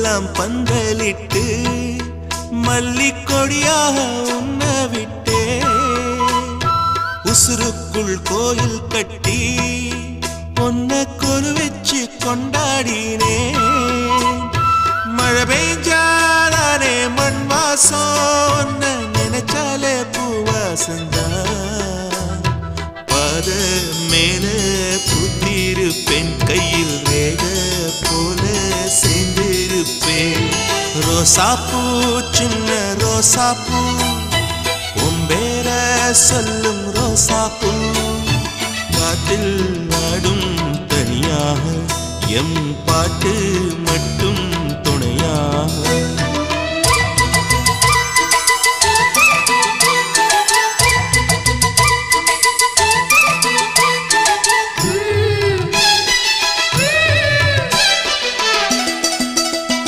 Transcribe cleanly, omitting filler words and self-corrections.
ஊரெல்லாம் பந்தலிட்டு மல்லிக்கொடியாக உண்ண விட்டே உசுருக்குள் கோயில் கட்டி பொன்ன கொலு வச்சு கொண்டாடினே மழை பெய்ஞ்சாலே மண் வாசம் நினைச்சாலே பூவாசந்தா பாத மேல புத்திருப்பேன் கையில் ரேக போல சேர்ந்திருப்பேன் ரோசாப்பூ சின்ன ரோசாப்பூ உம்பேர சொல்லும் ரோசாப்பூ காட்டில் நாடும் தனியாக எம் பாட்டு மட்டும்